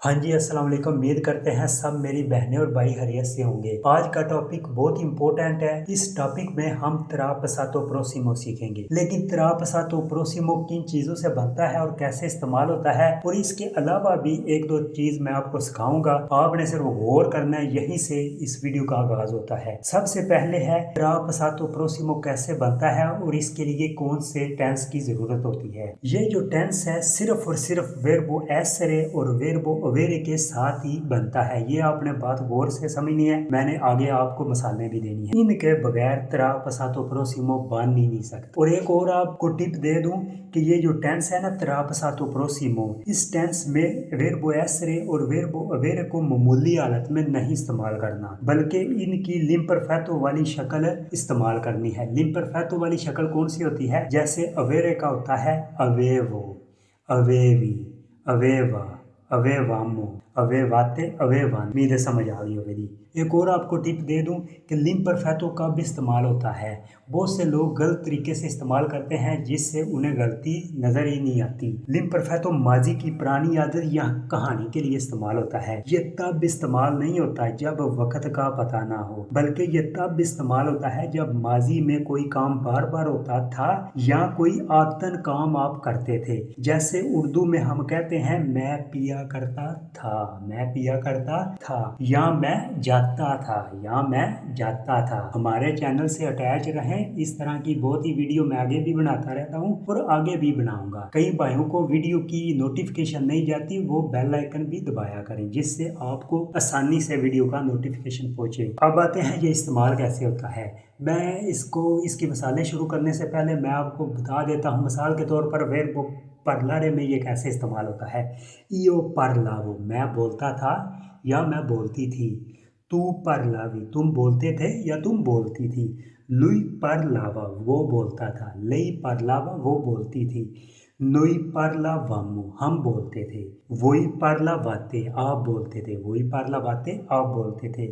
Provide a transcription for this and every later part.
हाँ जी, अस्सलाम वालेकुम। उम्मीद करते हैं सब मेरी बहनें और भाई खैरियत से होंगे। आज का टॉपिक बहुत इंपॉर्टेंट है। इस टॉपिक में हम ट्रापसातो प्रोसिमो सीखेंगे। लेकिन ट्रापसातो प्रोसिमो किन चीज़ों से बनता है और कैसे इस्तेमाल होता है, और इसके अलावा भी एक दो चीज़ मैं आपको सिखाऊंगा। आपने सिर्फ गौर करना है, यहीं से इस वीडियो का आगाज होता है। सबसे पहले है ट्रापसातो प्रोसिमो कैसे बनता है और इसके लिए कौन से टेंस की जरूरत होती है। ये जो टेंस है सिर्फ और सिर्फ वर्बो एसेरे और वर्बो अवेरे के साथ ही बनता है। ये आपने बात गौर से समझनी है। मैंने आगे आपको मसाले भी देनी है। इनके बगैर ट्रापसातो प्रोसिमो बन ही नहीं सकता। और एक और आपको टिप दे दूं कि ये जो टेंस है ना ट्रापसातो प्रोसिमो, इस टेंस में वर्बो एसेरे और वर्बो अवेरे को मामूली हालत में नहीं इस्तेमाल करना, बल्कि इनकी लिम्परफेक्टो वाली शक्ल इस्तेमाल करनी है। लिम्परफेक्टो वाली शक्ल कौन सी होती है? जैसे अवेरे का होता है अवेवो, अवेवी, अवेवा, अवेवामो, अवेवाते, अवेवान। उम्मीद समझ आ गई होगी। एक और आपको टिप दे दूं कि लिम्परफेक्टो का भी इस्तेमाल होता है। बहुत से लोग गलत तरीके से इस्तेमाल करते हैं जिससे उन्हें गलती नजर ही नहीं आती। लिम्परफेक्टो माजी की पुरानी आदत या कहानी के लिए इस्तेमाल होता है। ये तब इस्तेमाल नहीं होता जब वक्त का पता ना हो, बल्कि ये तब इस्तेमाल होता है जब माजी में कोई काम बार बार होता था या कोई आदतन काम आप करते थे। जैसे उर्दू में हम कहते हैं मैं पिया करता था, मैं पिया करता था, या मैं जाता था, या मैं जाता था। हमारे चैनल से अटैच रहें। इस तरह की बहुत ही वीडियो मैं आगे भी बनाता रहता हूँ और आगे भी बनाऊंगा। कई भाइयों को वीडियो की नोटिफिकेशन नहीं जाती, वो बेल आइकन भी दबाया करें जिससे आपको आसानी से वीडियो का नोटिफिकेशन पहुंचे। अब आते हैं ये इस्तेमाल कैसे होता है। मैं इसकी मिसालें शुरू करने से पहले मैं आपको बता देता हूँ। मिसाल के तौर पर वर्ब parlare में ये कैसे इस्तेमाल होता है। io parlavo, मैं बोलता था या मैं बोलती थी। तू parlavi, तुम बोलते थे या तुम बोलती थी। lui parlava, वो बोलता था। lei parlava, वो बोलती थी। noi parlavamo, हम बोलते थे। voi parlavate, आप बोलते थे। voi parlavate, आप बोलते थे।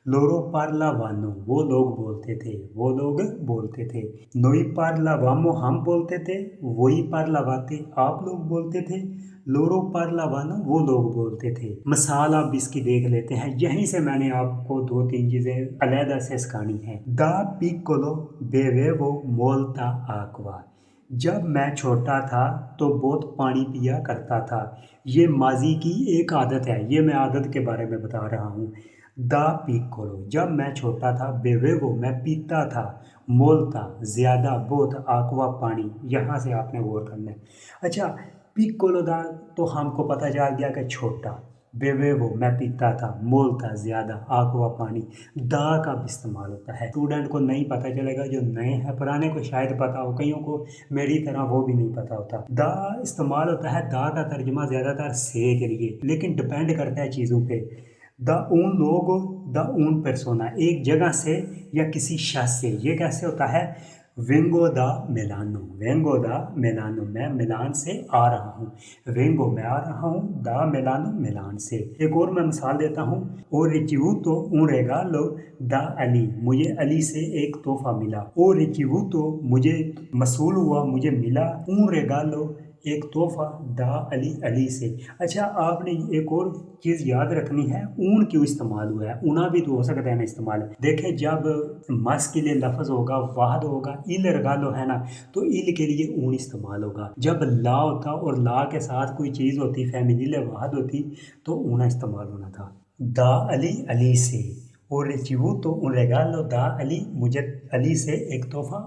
loro parlavano, वो लोग बोलते थे, वो लोग बोलते थे। noi parlavamo, हम बोलते थे। voi parlavate, आप लोग बोलते थे। लोरो पार्लावानो, वो लोग बोलते थे। मिसाल आप इसकी देख लेते हैं। यहीं से मैंने आपको दो तीन चीजें अलहदा से सिखानी है। दा पिक्कोलो बेवेवो मोल्ता आक्वा, जब मैं छोटा था तो बहुत पानी पिया करता था। ये माजी की एक आदत है। ये मैं आदत के बारे में बता रहा हूँ। दा पिक्कोलो, जब मैं छोटा था। बेवेवो, मैं पीता था। मोल्ता, ज्यादा, बहुत। आक्वा, पानी। यहाँ से आपने गौर करना है। अच्छा, पिक्कोलो दा तो हमको पता चल गया कि छोटा। बेवेवो, मैं पीता था। मोल्ता, ज्यादा। आक्वा, पानी। दा का भी इस्तेमाल होता है। स्टूडेंट को नहीं पता चलेगा, जो नए हैं। पुराने को शायद पता हो, कईयों को मेरी तरह वो भी नहीं पता होता। दा इस्तेमाल होता है। दा का तर्जुमा ज्यादातर से के लिए, लेकिन डिपेंड करता है चीज़ों पे। द उन लोगो, द उन पर्सोना, एक जगह से या किसी शख्स से। ये कैसे होता है? वेंगो दा मिलानो, वेंगो दा मिलानो, मैं मिलान से आ रहा हूँ। वेंगो, मैं आ रहा हूँ। दा मिलानो, मिलान से। एक और मैं मिसाल देता हूँ। ओ रिचिवुतो un regalo दा अली, मुझे अली से एक तोहफा मिला। ओ रिचिवुतो, मुझे मसूल हुआ, मुझे मिला। un regalo, एक तोहफा। दा अली, अली से। अच्छा, आपने एक और चीज याद रखनी है। ऊन क्यों इस्तेमाल हुआ है? ऊना भी तो हो सकता है ना इस्तेमाल। देखें, जब मस के लिए लफ्ज होगा, वाहद होगा, इल रगालो है ना, तो इल के लिए ऊन इस्तेमाल होगा। जब ला होता और ला के साथ कोई चीज होती, फेमिनिल वाहद होती, तो ऊना इस्तेमाल होना था। दा अली, अली से। और रिचिवू तो उन रेगालो दा अली, मुझे अली से एक तोहफा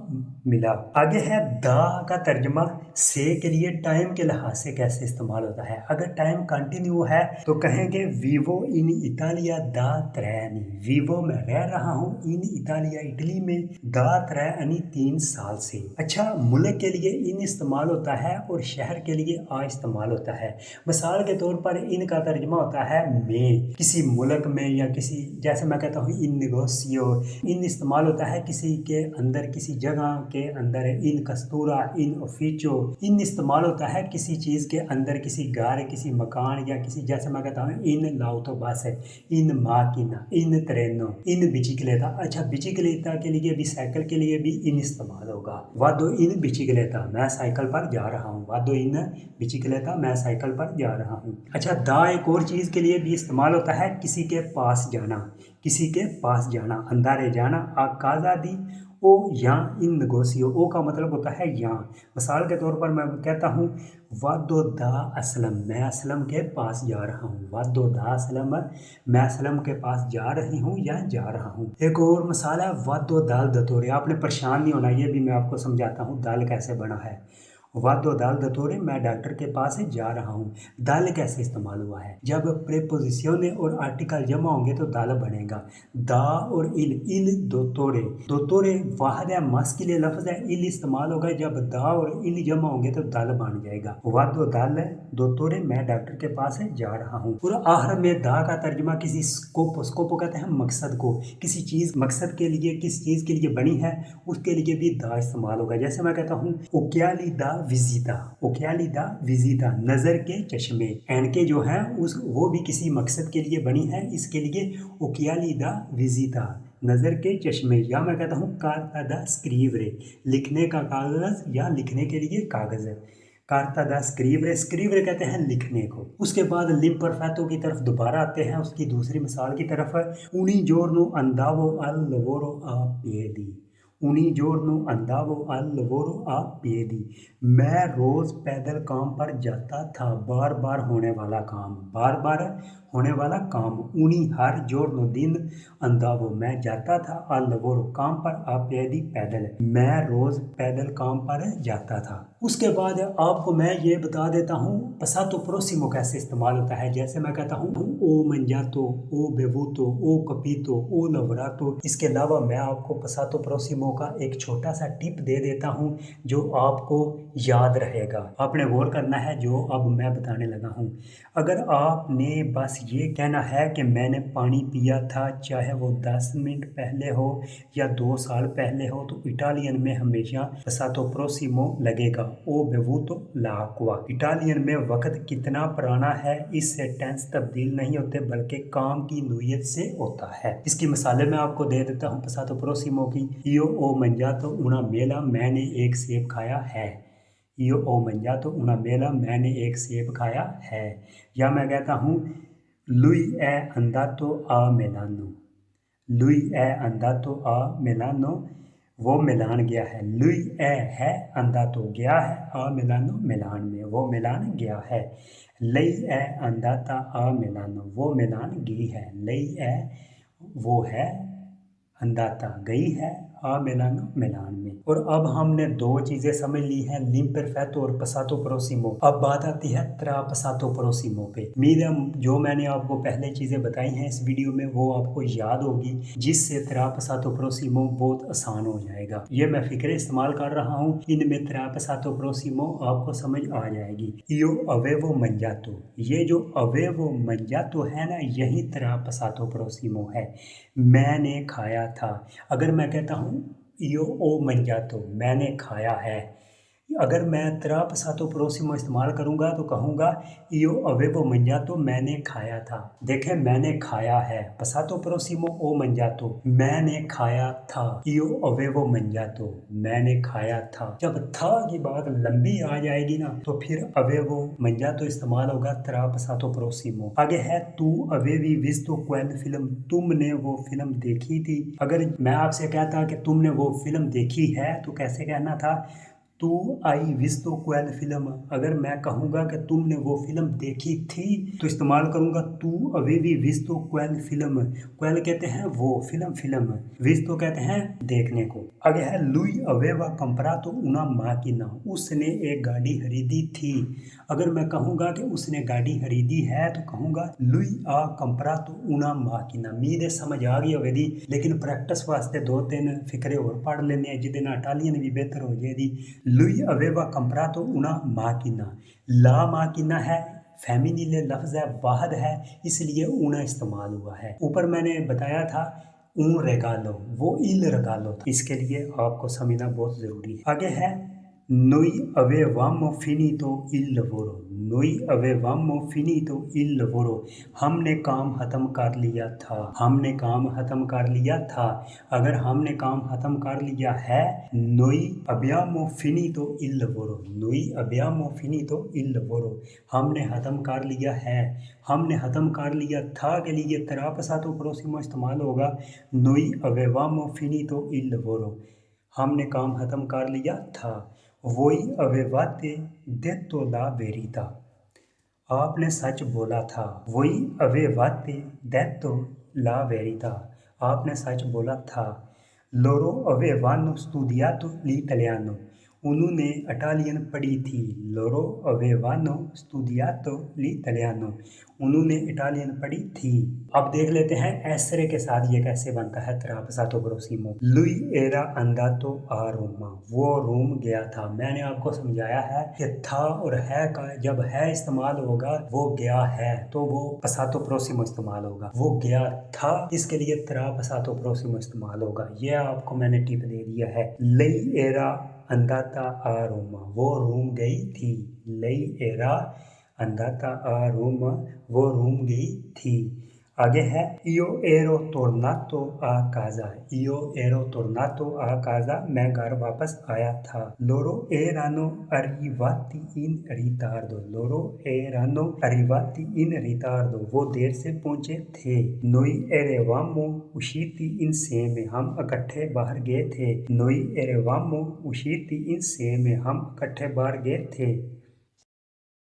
मिला। आगे है दा का तर्जमा से के लिए टाइम के लिहाज से कैसे इस्तेमाल होता है। अगर टाइम कंटिन्यू है तो कहेंगे वीवो इन इतालिया दा त्रेनी, वीवो में रह रहा हूँ इन इतालिया, इटली में। दा त्रेनी, 3 साल से। अच्छा, मुल्क के लिए इन इस्तेमाल होता है और शहर के लिए आ इस्तेमाल होता है। मिसाल के तौर पर इनका तर्जमा होता है में, किसी मुल्क में या किसी, जैसे मैं कहता कहता हूँ इन निगोसियो। इन इस्तेमाल होता है किसी के अंदर, किसी जगह के अंदर। इन कस्तूरा, इन ऑफिचो। इन इस्तेमाल होता है किसी चीज़ के अंदर, किसी घर, किसी मकान या किसी, जैसे मैं कहता हूँ इन लाउतो बस है, इन माकिना, इन ट्रेनो, इन बिचिकलेता। अच्छा, बिचिकलेता के लिए भी, साइकिल के लिए भी इन इस्तेमाल होगा। वादो इन बिचिकलेता, मैं साइकिल पर जा रहा हूँ। वादो इन बिचिकलेता, मैं साइकिल पर जा रहा हूँ। अच्छा, दा एक और चीज़ के लिए भी इस्तेमाल होता है, किसी के पास जाना, किसी के पास जाना, अंधारे जाना। आकाजादी ओ यहाँ, इन नगोसियो। ओ का मतलब होता है यहाँ। मिसाल के तौर पर मैं कहता हूँ वादो दा असलम, मैं असलम के पास जा रहा हूँ। वादो दा असलम, मैं असलम के पास जा रही हूँ या जा रहा हूँ। एक और मिसाल है वादो दाल दतोरे। आपने परेशान नहीं होना, ये भी मैं आपको समझाता हूँ दाल कैसे बना है। वादो दाल दतोरे, मैं डॉक्टर के पास जा रहा हूँ। दाल कैसे इस्तेमाल हुआ है? जब प्रेपोजिशन और आर्टिकल जमा होंगे तो दाल बनेगा। दा और इल दोतोरे। दोतोरे वाहद है, मस्किल लफ्ज है। इल इस्तेमाल होगा जब दा और इल जमा होंगे तो दाल बन जाएगा। वादो दाल दोतोरे, मैं डॉक्टर के पास जा रहा हूँ। और आखिर में दा का तर्जुमा किसी स्कोप, स्कोप कहते हैं मकसद को। किसी चीज मकसद के लिए, किस चीज के लिए बनी है उसके लिए भी दा इस्तेमाल होगा। जैसे मैं कहता हूँ ओक्याली दा विजिता, ओक्याली दा विजिता, नजर के चश्मे। एनके जो है उस वो भी किसी मकसद के लिए बनी है, इसके लिए ओक्याली दा विजिता, नजर के चश्मे। या मैं कहता हूँ कार्ता दा स्क्रीवरे, लिखने का कागज या लिखने के लिए कागज है। कार्ता दा स्क्रीवरे, स्क्रीवरे कहते हैं लिखने को। उसके बाद लिम्परफेतो की तरफ दोबारा आते हैं, उसकी दूसरी मिसाल की तरफ। उनी जोरनो अंदावो अल लवोरो आ पिएदी, उनी जोरनो अंदावो अल लवोरो आ पिएदी। मैं रोज पैदल काम पर जाता था, बार बार होने वाला काम, बार बार होने वाला काम। उनी हर जोरनो दिन, अंदावो मैं जाता था, अल लवोरो काम पर, आ पिएदी पैदल, मैं रोज पैदल काम पर जाता था। उसके बाद आपको मैं ये बता देता हूँ पसातो प्रोसिमो कैसे इस्तेमाल होता है। जैसे मैं कहता हूँ ओ मंजातो, ओ बेबूतो, ओ कपीतो, ओ लवरातो। इसके अलावा मैं आपको पसातो प्रोसिमो का एक छोटा सा टिप दे देता हूँ जो आपको याद रहेगा। आपने गौर करना है जो अब मैं बताने लगा हूँ। अगर आपने बस ये कहना है कि मैंने पानी पिया था, चाहे वो 10 मिनट पहले हो या 2 साल पहले हो, तो इटालियन में हमेशा पसातो प्रोसिमो लगेगा। ओ बेवूतो लाक्वा। इटालियन में वक्त कितना पुराना है, इससे टेंस तब्दील नहीं होते बल्कि काम की नोयत से होता है। इसकी मिसालें मैं आपको दे देता हूँ पसातो प्रोसिमो की। इयो ओ मंजातो उना मेला, मैंने एक सेब खाया है। इयो ओ मंजातो उना मेला, मैंने एक सेब खाया है। या मैं कहता हूँ लुई ए अंदातो आ मेलानो, लुई ए अंदातो आ मेलानो, वो मिलान गया है। लुई ए है, अंदातो गया है, आ मिलानो मिलान में, वो मिलान गया है। लई ए अंदाता आ मिलानो, वो मिलान गई है। लई ए वो है, अंदाता गई है, आ मिलानो मिलान में। और अब हमने दो चीजें समझ ली हैं, लिम्परफेतो और पसातो प्रोसिमो। अब बात आती है त्रा पसातो प्रोसिमो पे। उम्मीद है जो मैंने आपको पहले चीजें बताई हैं इस वीडियो में वो आपको याद होगी, जिससे त्रा पसातो प्रोसिमो बहुत आसान हो जाएगा। ये मैं फिक्रे इस्तेमाल कर रहा हूँ, इनमें त्रा पसातो प्रोसिमो आपको समझ आ जाएगी। यो अवेवो मंजातो, ये जो अवेवो मंजातो है ना, यही त्रा पसातो प्रोसिमो है। मैंने खाया था। अगर मैं कहता हूँ यो ओ मंजातो, मैंने खाया है, अगर मैं त्रा पसातो प्रोसिमो इस्तेमाल करूंगा तो कहूँगा यो अवेवो मंजातो, मैंने खाया था। देखें, मैंने खाया है, पसातो प्रोसिमो ओ मंजातो, मैंने खाया था। यो अवेवो मंजातो, मैंने खाया था। जब था की बात लंबी आ जाएगी ना तो फिर अवेवो मंजातो इस्तेमाल होगा त्रा पसातो प्रोसिमो। आगे है तू अवेवी विस्तो क्वेल फिल्म, तुमने वो फिल्म देखी थी। अगर मैं आपसे कहता कि तुमने वो फिल्म देखी है तो कैसे कहना था, तू आई विस्तो क्वेल फिल्म। अगर मैं कहूँगा कि तुमने वो फिल्म देखी थी तो इस्तेमाल करूँगा तू अवेवी विस्तो क्वेल फिल्म। क्वेल कहते हैं वो, फिल्म फिल्म, विस्तो कहते हैं देखने को। आगे है लुई अवेवा कंपरातो उना माकिना, उसने एक गाड़ी खरीदी थी। अगर मैं कहूँगा कि उसने गाड़ी खरीदी है तो कहूँगा लुई आ कंपरातो उना माकिना। उम्मीद है समझ आ गई होगी, लेकिन प्रैक्टिस वास्ते 2-3 फिक्रे और पढ़ लेने जिदे ना इटालियन भी बेहतर हो जाएगी। लुई अवेवा कंपरातो उना माकिना, ला माकिना है फेमिनिल लफ्ज़ है, वाहद है, इसलिए ऊना इस्तेमाल हुआ है। ऊपर मैंने बताया था ऊन रेगालो, वो इल रेगालो था, इसके लिए आपको समझना बहुत ज़रूरी है। आगे है नोई अवेवामो फिनितो इल लवोरो, नोई अवेवामो फिनितो इल लवोरो, हमने काम ख़त्म कर लिया था, हमने काम ख़त्म कर लिया था। अगर हमने काम ख़त्म कर लिया है, नोई अबियामो फिनितो इल लवोरो, नोई अबियामो फिनितो इल लवोरो, हमने ख़त्म कर लिया है। हमने ख़त्म कर लिया था के लिए तेरा पसातो प्रोसिमो इस्तेमाल होगा नोई अवेवामो फिनितो इल लवोरो, हमने काम ख़त्म कर लिया था। वोई अवेवाते देतो ला वेरिता, आपने सच बोला था। वोई अवेवाते देतो ला वेरिता, आपने सच बोला था। लोरो अवेवानो स्टूडियातो l'italiano, उन्होंने इटालियन पढ़ी थी। लोरो अवेवानो स्टूडियातो l'italiano, उन्होंने इटालियन पढ़ी थी। अब देख लेते हैं एसरे के साथ ये कैसे बनता है ट्रापसातो प्रोसिमो। लुई एरा अंदातो आ रोमा, वो रोम गया था। मैंने आपको समझाया है कि था और है का जब है इस्तेमाल होगा वो गया है, तो वो पसातो प्रोसिमो इस्तेमाल होगा। वो गया था, इसके लिए ट्रापसातो प्रोसिमो इस्तेमाल होगा। ये आपको मैंने टिप दे दिया है। लई एरा अंदाता आ रोमा, वो रोम गई थी। लई एरा अंदाता आ रोमा, वो रोम गई थी। आगे है इयो एरो टोर्नातो आ काजा, इयो एरो टोर्नातो आ काजा, मैं घर वापस आया था। लोरो एरानो अरिवाती इन रितार्दो, लोरो एरानो अरिवाती इन रितार्दो, वो देर से पहुंचे थे। नोई एरेवामो उशीती इन सेमे, हम इकट्ठे बाहर गए थे। नोई एरेवामो उशीती इन सेमे, हम इकट्ठे बाहर गए थे।